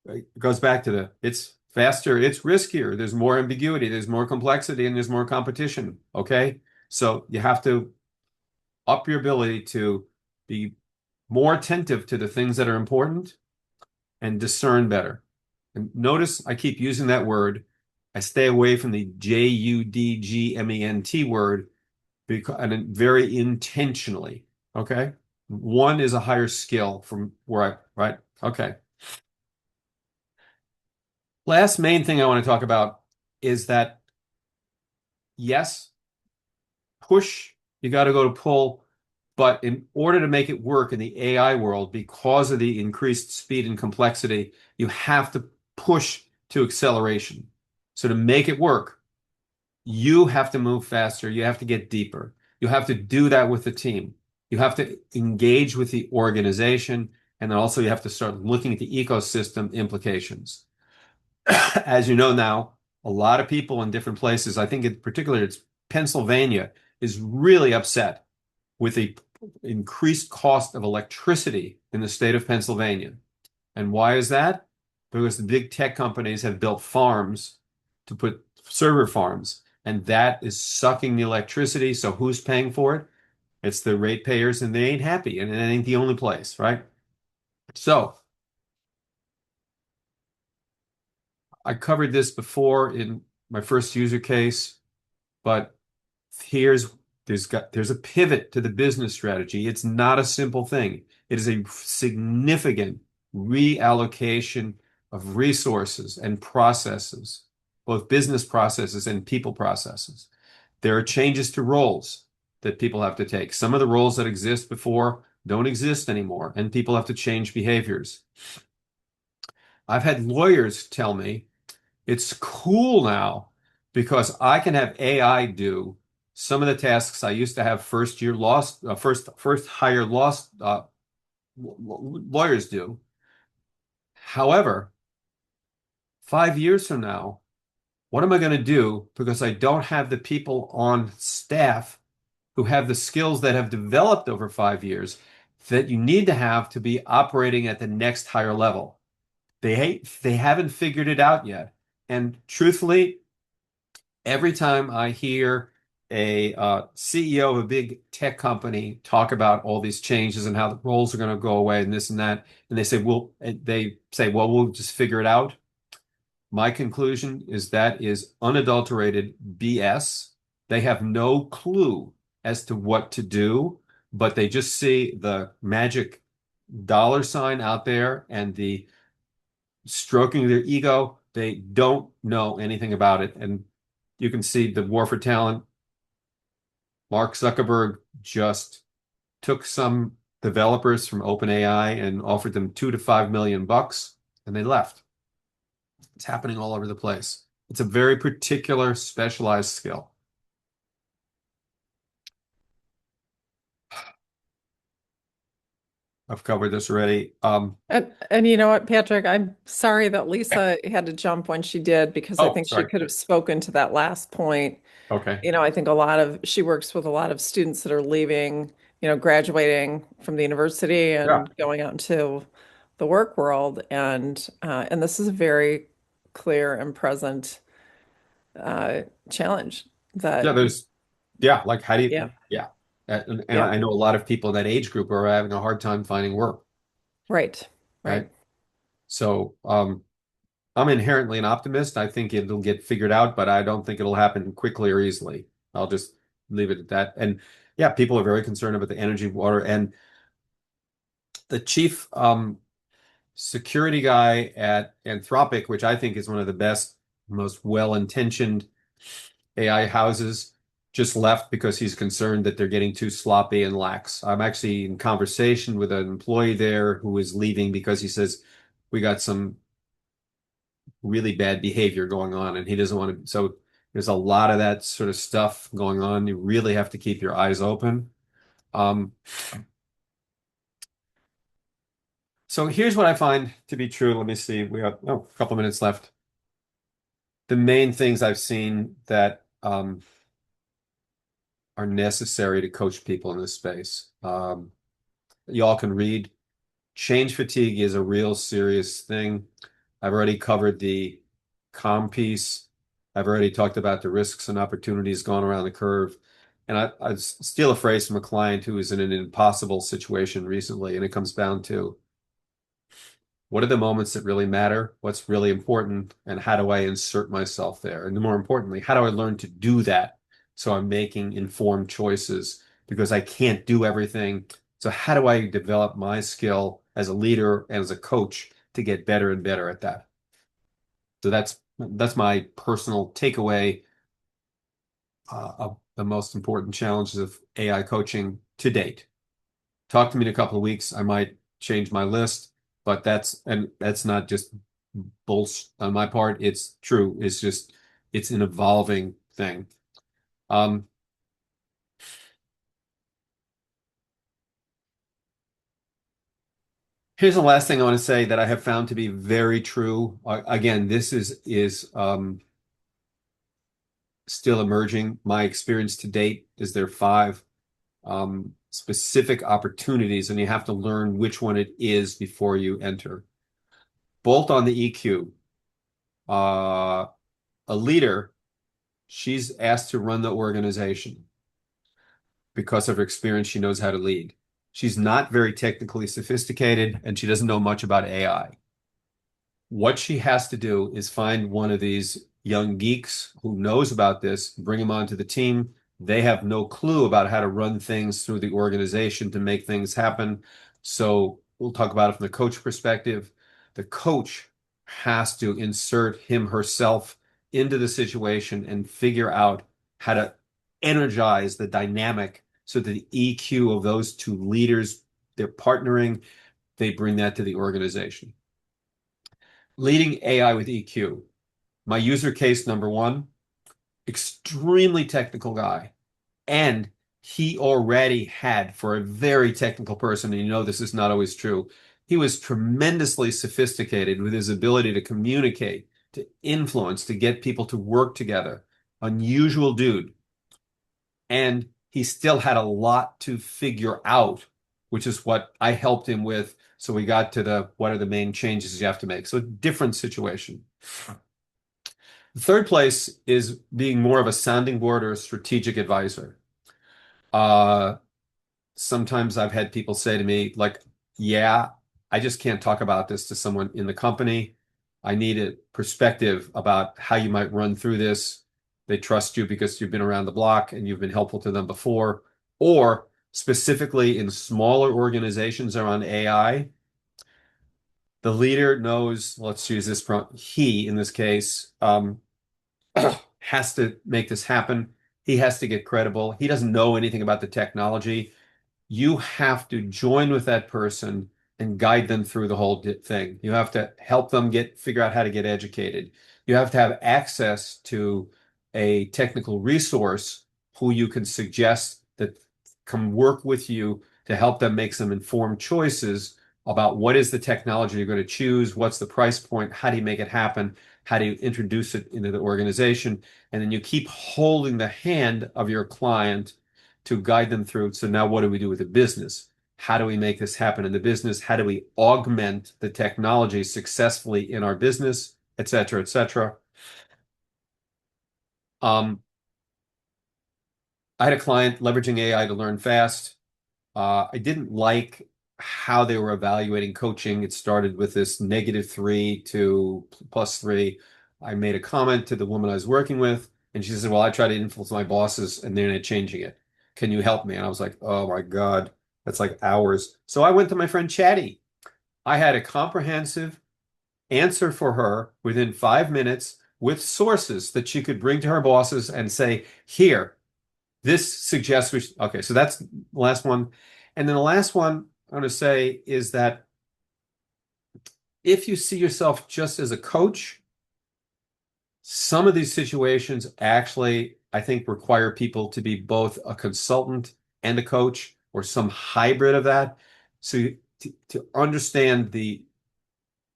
Speaker 3: it goes back to it's faster, it's riskier, there's more ambiguity, there's more complexity, and there's more competition. Okay. So you have to up your ability to be more attentive to the things that are important and discern better. And notice I keep using that word. I stay away from the Judgment word because and very intentionally. Okay. One is a higher skill from where right? Okay. Last main thing I want to talk about is that yes, push, you got to go to pull. But in order to make it work in the AI world, because of the increased speed and complexity, you have to push to acceleration. So to make it work, you have to move faster. You have to get deeper. You have to do that with the team. You have to engage with the organization. And then also you have to start looking at the ecosystem implications. As you know now, a lot of people in different places, I think in particular it's Pennsylvania, is really upset with the increased cost of electricity in the state of Pennsylvania. And why is that? Because the big tech companies have built farms to put server farms, and that is sucking the electricity. So who's paying for it? It's the ratepayers, and they ain't happy, and it ain't the only place, right? So I covered this before in my first user case, but here's there's a pivot to the business strategy. It's not a simple thing. It is a significant reallocation of resources and processes, both business processes and people processes. There are changes to roles that people have to take. Some of the roles that exist before don't exist anymore, and people have to change behaviors. I've had lawyers tell me it's cool now because I can have AI do some of the tasks I used to have first hire lawyers do. However, 5 years from now, what am I going to do because I don't have the people on staff who have the skills that have developed over 5 years that you need to be operating at the next higher level? They haven't figured it out yet. And truthfully, every time I hear a CEO of a big tech company talk about all these changes and how the roles are going to go away and this and that, and they say, well, we'll just figure it out. My conclusion is that is unadulterated BS. They have no clue as to what to do, but they just see the magic dollar sign out there and the stroking their ego. They don't know anything about it. And you can see the war for talent. Mark Zuckerberg just took some developers from OpenAI and offered them $2 to $5 million, and they left. It's happening all over the place. It's a very particular specialized skill. I've covered this already.
Speaker 2: And you know what, Patrick, I'm sorry that Lisa had to jump when she did because I
Speaker 3: Oh,
Speaker 2: think she
Speaker 3: sorry.
Speaker 2: could have spoken to that last point.
Speaker 3: Okay.
Speaker 2: I think she works with a lot of students that are leaving, graduating from the university
Speaker 3: Yeah.
Speaker 2: and going out into the work world. And this is a very clear and present challenge
Speaker 3: Yeah,
Speaker 2: that,
Speaker 3: like how do
Speaker 2: yeah,
Speaker 3: yeah. And
Speaker 2: yeah,
Speaker 3: I know a lot of people in that age group are having a hard time finding work,
Speaker 2: right,
Speaker 3: right?
Speaker 2: right.
Speaker 3: So, I'm inherently an optimist. I think it'll get figured out, but I don't think it'll happen quickly or easily. I'll just leave it at that. And yeah, people are very concerned about the energy, water, and the chief security guy at Anthropic, which I think is one of the best, most well-intentioned AI houses, just left because he's concerned that they're getting too sloppy and lax. I'm actually in conversation with an employee there who is leaving because he says we got some really bad behavior going on and he doesn't want to. So there's a lot of that sort of stuff going on. You really have to keep your eyes open. Um, so here's what I find to be true. Let me see. We have a couple minutes left. The main things I've seen that are necessary to coach people in this space. Y'all can read. Change fatigue is a real serious thing. I've already covered the calm piece. I've already talked about the risks and opportunities going around the curve. And I steal a phrase from a client who was in an impossible situation recently, and it comes down to what are the moments that really matter? What's really important? And how do I insert myself there? And more importantly, how do I learn to do that so I'm making informed choices because I can't do everything. So how do I develop my skill as a leader and as a coach to get better and better at that? So that's my personal takeaway of the most important challenges of AI coaching to date. Talk to me in a couple of weeks. I might change my list, but that's not just bullshit on my part. It's true. It's an evolving thing. Um, Here's the last thing I want to say that I have found to be very true. Again, this is still emerging. My experience to date is there are five specific opportunities, and you have to learn which one it is before you enter. Bolt on the EQ. Uh, a leader, she's asked to run the organization because of her experience. She knows how to lead. She's not very technically sophisticated, and she doesn't know much about AI. What she has to do is find one of these young geeks who knows about this, bring them onto the team. They have no clue about how to run things through the organization to make things happen. So we'll talk about it from the coach perspective. The coach has to insert him herself into the situation and figure out how to energize the dynamic so the EQ of those two leaders, they're partnering, they bring that to the organization. Leading AI with EQ. My user case number one, extremely technical guy. And he already had, for a very technical person, and you know this is not always true, he was tremendously sophisticated with his ability to communicate, to influence, to get people to work together. Unusual dude. And he still had a lot to figure out, which is what I helped him with. So we got to the what are the main changes you have to make. So different situation. The third place is being more of a sounding board or a strategic advisor. Uh, Sometimes I've had people say to me, like, yeah, I just can't talk about this to someone in the company. I need a perspective about how you might run through this. They trust you because you've been around the block and you've been helpful to them before. Or specifically in smaller organizations around AI, the leader knows, let's use this, he in this case, has to make this happen. He has to get credible. He doesn't know anything about the technology. You have to join with that person and guide them through the whole thing. You have to help them figure out how to get educated. You have to have access to a technical resource who you can suggest that can work with you to help them make some informed choices about what is the technology you're going to choose, what's the price point, how do you make it happen, how do you introduce it into the organization, and then you keep holding the hand of your client to guide them through. So now what do we do with the business? How do we make this happen in the business? How do we augment the technology successfully in our business, et cetera, et cetera? Um, I had a client leveraging AI to learn fast. I didn't like how they were evaluating coaching. It started with this -3 to +3. I made a comment to the woman I was working with, and she said, well, I try to influence my bosses and they're not changing it. Can you help me? And I was like, oh my God, that's like hours. So I went to my friend Chatty. I had a comprehensive answer for her within 5 minutes with sources that she could bring to her bosses and say, here, this suggests we should, okay, so that's the last one. And then the last one I'm going to say is that if you see yourself just as a coach, some of these situations actually, I think, require people to be both a consultant and a coach or some hybrid of that. So to understand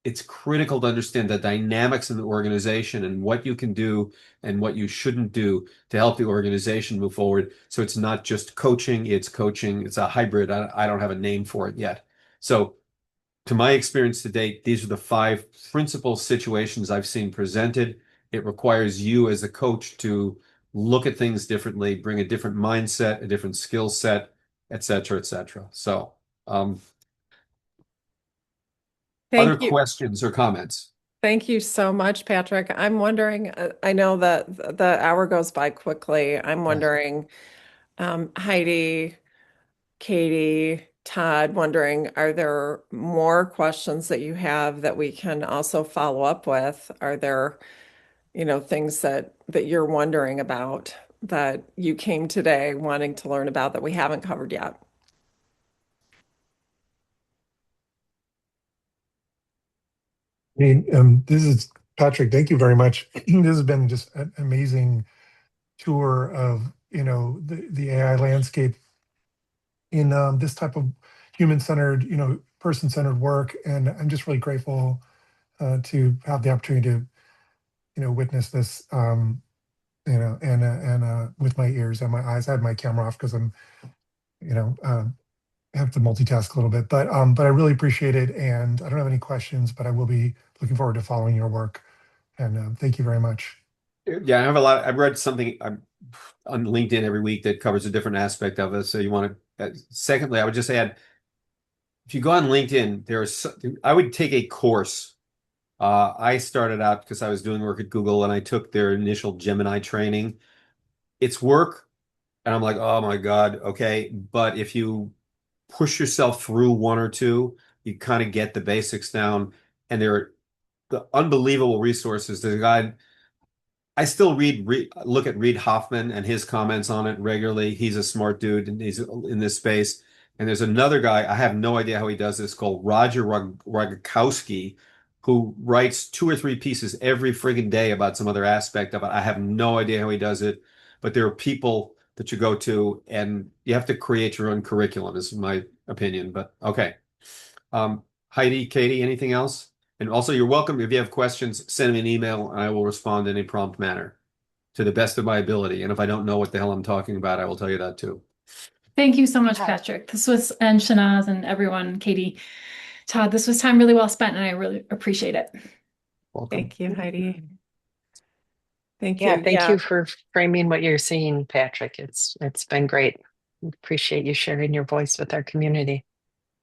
Speaker 3: it's critical to understand the dynamics in the organization and what you can do and what you shouldn't do to help the organization move forward. So it's not just coaching, it's a hybrid. I don't have a name for it yet. So to my experience to date, these are the five principal situations I've seen presented. It requires you as a coach to look at things differently, bring a different mindset, a different skill set, et cetera, et cetera. So, other
Speaker 2: Thank you.
Speaker 3: questions or comments?
Speaker 2: Thank you so much, Patrick. I'm wondering, I know that the hour goes by quickly. I'm
Speaker 3: Yes.
Speaker 2: wondering, Heidi, Katie, Todd, wondering, are there more questions that you have that we can also follow up with? Are there, things that you're wondering about that you came today wanting to learn about that we haven't covered yet?
Speaker 6: This is Patrick. Thank you very much. This has been just an amazing tour of, the AI landscape in this type of human-centered, person-centered work. And I'm just really grateful to have the opportunity to, witness this, and with my ears and my eyes. I had my camera off because I'm, you know, have to multitask a little bit, but I really appreciate it. And I don't have any questions, but I will be looking forward to following your work. And thank you very much.
Speaker 3: Yeah, I have a lot. I've read something on LinkedIn every week that covers a different aspect of it. So you want to, secondly, I would just add, if you go on LinkedIn, I would take a course. I started out because I was doing work at Google and I took their initial Gemini training. It's work, and I'm like, oh my God, okay. But if you push yourself through one or two, you kind of get the basics down, and there are the unbelievable resources. There's a guy I still look at Reid Hoffman and his comments on it regularly. He's a smart dude and he's in this space. And there's another guy, I have no idea how he does this, called Roger Rogakowski, who writes two or three pieces every friggin' day about some other aspect of it. I have no idea how he does it, but there are people that you go to, and you have to create your own curriculum, is my opinion. But okay. Heidi, Katie, anything else? And also, you're welcome. If you have questions, send me an email and I will respond in a prompt manner to the best of my ability. And if I don't know what the hell I'm talking about, I will tell you that too.
Speaker 5: Thank you so much,
Speaker 4: Yeah.
Speaker 5: Patrick. This was, and Shanaz and everyone, Katie, Todd, this was time really well spent, and I really appreciate it.
Speaker 3: Welcome.
Speaker 2: Thank you, Heidi. Thank
Speaker 4: Yeah,
Speaker 2: you.
Speaker 4: thank
Speaker 2: Yeah.
Speaker 4: you for framing what you're seeing, Patrick. It's been great. Appreciate you sharing your voice with our community.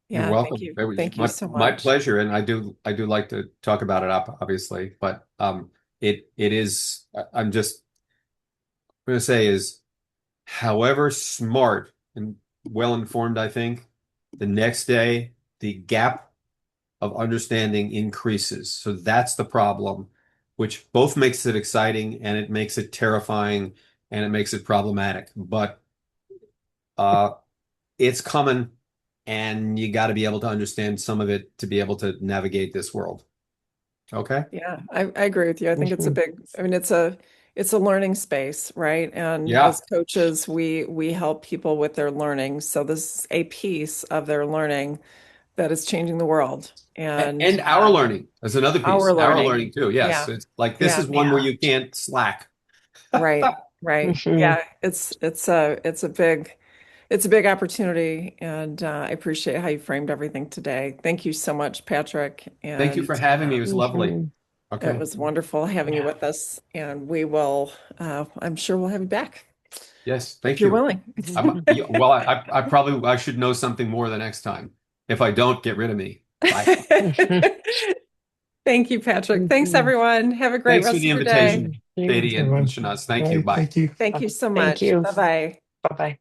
Speaker 3: You're
Speaker 2: Yeah, thank
Speaker 3: welcome.
Speaker 2: you.
Speaker 3: It was
Speaker 2: Thank you so
Speaker 3: my
Speaker 2: much.
Speaker 3: pleasure, and I do like to talk about it up, obviously, but it is I'm just going to say is however smart and well informed I think, the next day the gap of understanding increases. So that's the problem, which both makes it exciting and it makes it terrifying and it makes it problematic. But uh, it's coming, and you got to be able to understand some of it to be able to navigate this world. Okay?
Speaker 2: Yeah, I agree with you. I think it's a
Speaker 4: Mhm.
Speaker 2: big, I mean, it's a learning space, right? And
Speaker 3: Yeah.
Speaker 2: as coaches, we help people with their learning. So this is a piece of their learning that is changing the world. And
Speaker 3: And our learning is another
Speaker 2: our
Speaker 3: piece. Our
Speaker 2: learning.
Speaker 3: learning too. Yes.
Speaker 2: Yeah,
Speaker 3: It's like this
Speaker 2: yeah,
Speaker 3: is one where you can't slack.
Speaker 2: right, right.
Speaker 4: Mhm.
Speaker 2: Yeah, it's a big opportunity, and I appreciate how you framed everything today. Thank you so much, Patrick.
Speaker 3: Thank you
Speaker 2: And
Speaker 3: for having me. It was lovely.
Speaker 4: Mhm.
Speaker 2: it
Speaker 3: Okay.
Speaker 2: was wonderful having you
Speaker 4: Yeah.
Speaker 2: with us, and we will, I'm sure we'll have you back
Speaker 3: Yes.
Speaker 2: if
Speaker 3: Thank
Speaker 2: you're
Speaker 3: you.
Speaker 2: willing.
Speaker 3: Well, I probably I should know something more the next time. If I don't, get rid of me. Bye.
Speaker 2: Thank you, Patrick. Thanks,
Speaker 4: Mhm.
Speaker 2: everyone. Have a great
Speaker 3: Thanks for
Speaker 2: rest
Speaker 3: the
Speaker 2: of your day.
Speaker 3: invitation,
Speaker 4: Mhm.
Speaker 3: Katie
Speaker 6: Thanks,
Speaker 3: and
Speaker 6: everyone.
Speaker 3: Shanaz. Thank you.
Speaker 6: Bye.
Speaker 3: Bye.
Speaker 6: Thank you.
Speaker 2: Thank you so
Speaker 4: Thank
Speaker 2: much.
Speaker 4: you.
Speaker 2: Bye-bye.
Speaker 4: Bye-bye.